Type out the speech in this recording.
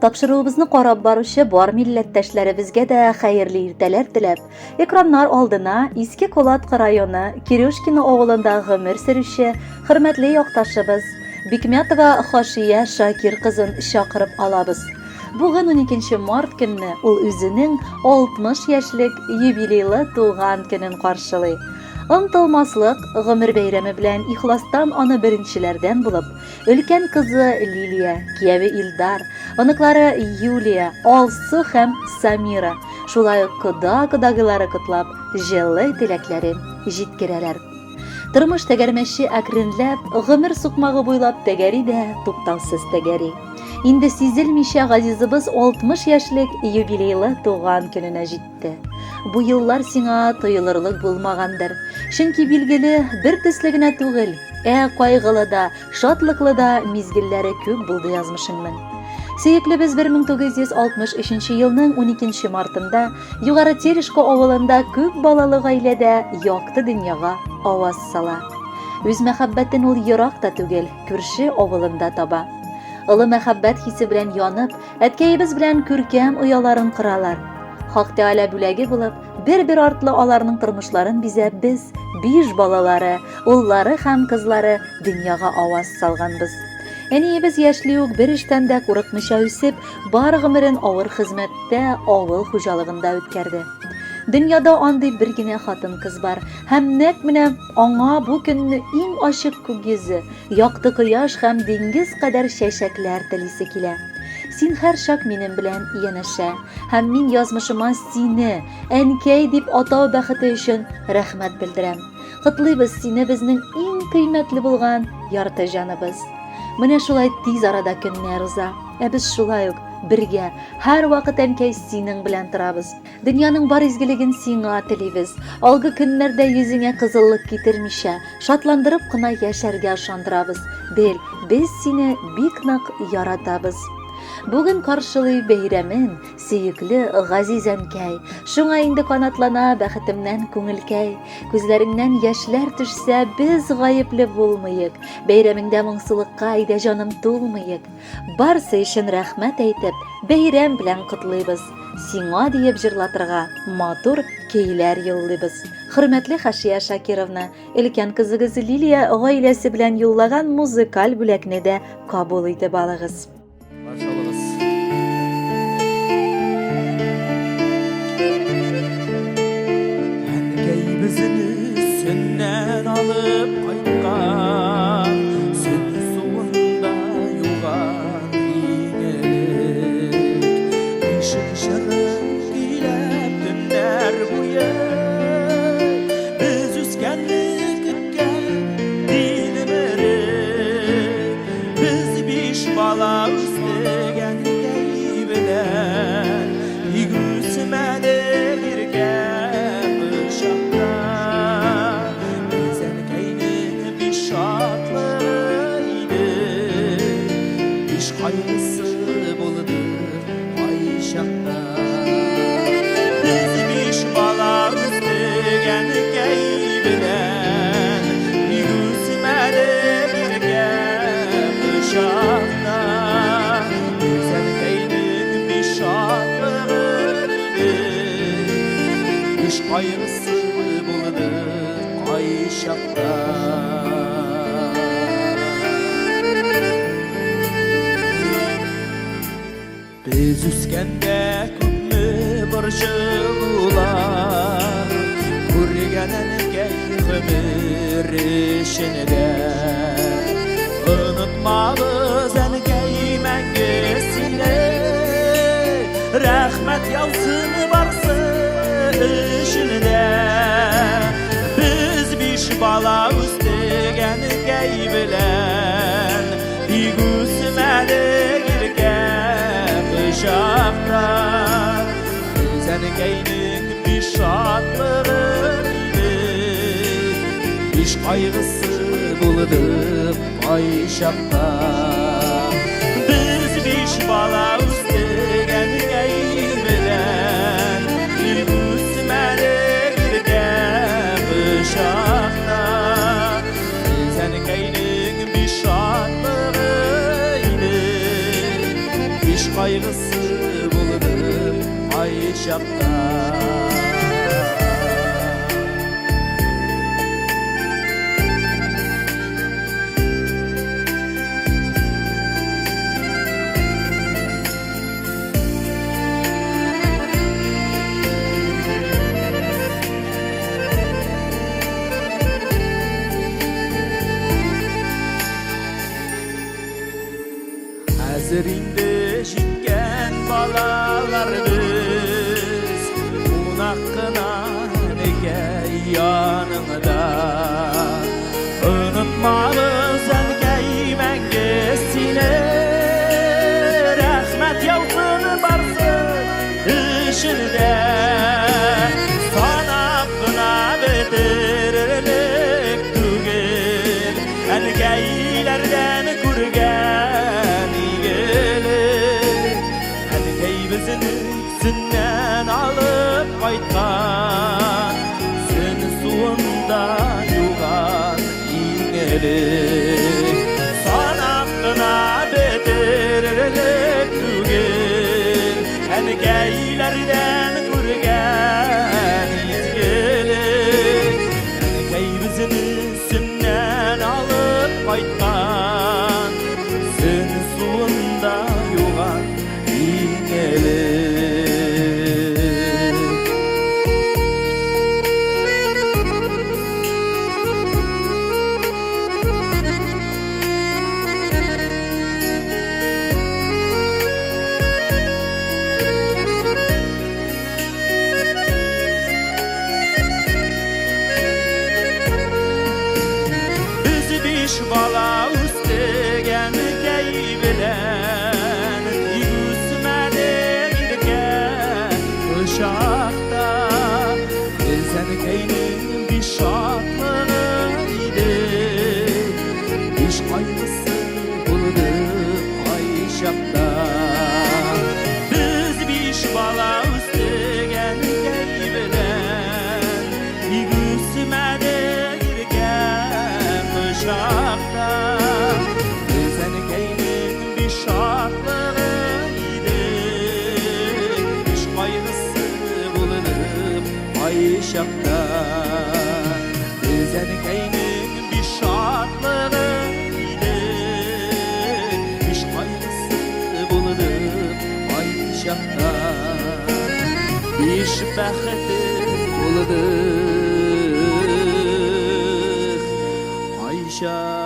Тапшыруыбызны карап баручы бар милләттәшләребезгә дә хәерле иртәләр теләп, экраннар алдына Иске Колатка районы Кирюшкино авылында гомер сөрүче хөрмәтле якташыбыз Бикмятова Хашия Шакир кызын чакырып алабыз. Бүген 12 март көнне ул үзенең 60 яшьлек юбилейлы туган көнен каршылый. Ынтылмаслык гомер бәйрәме белән ихластан аны беренчеләрдән булып, өлкән кызы Лилия, кияве Илдар, оныклары Юлия, Алсу һәм Самира, шулай ук кода-кодагылары котлап, җылы теләкләрен җиткерәләр. Тормыш тәгәрмәче әкренләп, гомер сукмагы буйлап тәгәри дә туктаусыз тәгәри. Инде сизелмичә газизыбыз 60 яшьлек юбилейлы туган көненә җитте. Бу еллар сиңа тоелырлык булмагандыр. Чөнки билгеле бер төсле генә түгел, кайгылы да, шатлыклы да мизгелләре күп булды язмышыңның. Сөеклебез 1963 елның 12 мартында Югары Терешко авылында күп балалы гаиләдә якты дөньяга аваз сала. Үз мәхәббәтен ул ерак та түгел, күрше авылында таба. Олы мәхәббәт хисе белән янып, әткәебез белән күркәм ояларын кыралар. Хак Тәгалә бүләге булып, бер-бер артлы аларның тормышларын бизәп без 5 балалары, уллары һәм кызлары дөньяга аваз салганбыз. Әниебез яшьли ук бер эштән дә курыкмыйча үсеп, бар гомерен авыр хезмәттә, авыл хуҗалыгында үткәрде. Дөньяда андый бер генә хатын-кыз бар, һәм нәкъ менә аңа бу көнне иң ачык күк йөзе, якты кояш һәм диңгез кадәр чәчәкләр телисе килә. Син һәр чак минем белән янәшә, һәм мин язмышыма сине, әнкәй дип атау бәхете өчен рәхмәт белдерәм. Котлыйбыз сине безнең иң кыйммәтле булган ярты җаныбыз. Менә шулай тиз арада көннәр уза, без шулай ук бергә һәр вакыт әнкәй синең белән торабыз. Дөньяның бар изгелеген сиңа телибез. Алгы көннәрдә йөзеңә кызыллык китермичә, шатландырып кына яшәргә ышандырабыз. Бел, без сине бик нык яратабыз. Бүген каршылый бәйрәмен, сөекле газиз әнкәй. Шуңа инде канатлана бәхетемнән күңелкәй. Күзләреңнән яшьләр төшсә, без гаепле булмыйык. Бәйрәмеңдә моңсулыкка әйдә җаным тулмыйык. Барсы өчен рәхмәт әйтеп, бәйрәм белән котлыйбыз. Сиңа диеп җырлатырга матур көйләр юллыйбыз. Хөрмәтле Хашия Шакировна, өлкән кызыгыз Лилия гаиләсе белән юллаган музыкаль бүләкне дә кабул итеп алыгыз. Senden alıp kayıtkan Süt suunda yuğan iğnelik Işık şarık ilep dünler bu yer Biz üskenlik kütken dinlemerik Biz biş bala üstegen geybilen Yigüsmede girken bışakta Hayırlısı buludur Ayşak'ta Bizmiş bala üstügen geybilen Yüzmere girgen uşakta Güzel geynin bir şatlığıydı İş hayırlısı buludur Ayşak'ta Biz üskende kümmü borçlular Kurgen enkey ömür işinde Unutmabız enkey mengesine Rahmet yalsın varsa işinde Biz biş bala üstegen enkey bilen Yigüsmede Şahta Sen geynin bir şatlığıydı İş kaygısı buludur Ayşak'ta Biz bir bala üstügen geybilen Bir müsmene girgen Şahta Sen geynin bir şatlığıydı İş kaygısı bulurum ay şapta. Hazırinde jitken balalar biz, unakına nege yanında. Unutmağız elgey mengesine, rahmet yavzını barsın işinde. Sanakına bitirirlik tügün, elgeylerden kurgen gelir. Elgey bizini sünnen alıp kaytkan, sün suunda yugan ingelir. Sanakına bitirirlik tügün, elgeylerden kurgen gelir. Elgey bizini sünnen alıp kaytkan, sün suunda yugan ingelir. Biz biş bala üstegen gey bilen, yüzüme girgen uşakta. Sen keynin bir şaklığıydı, iş kaygısı bulduk ay şapta. Biz biş bala üstegen gey bilen, yüzüme girgen uşakta. Sen keynin bir şaklığıydı, iş kaygısı bulduk ay şapta. Sen keynin bir şaklığıydı, iş kaygısı bulduk ay şapta. İş bəxti bulduk ay şapta.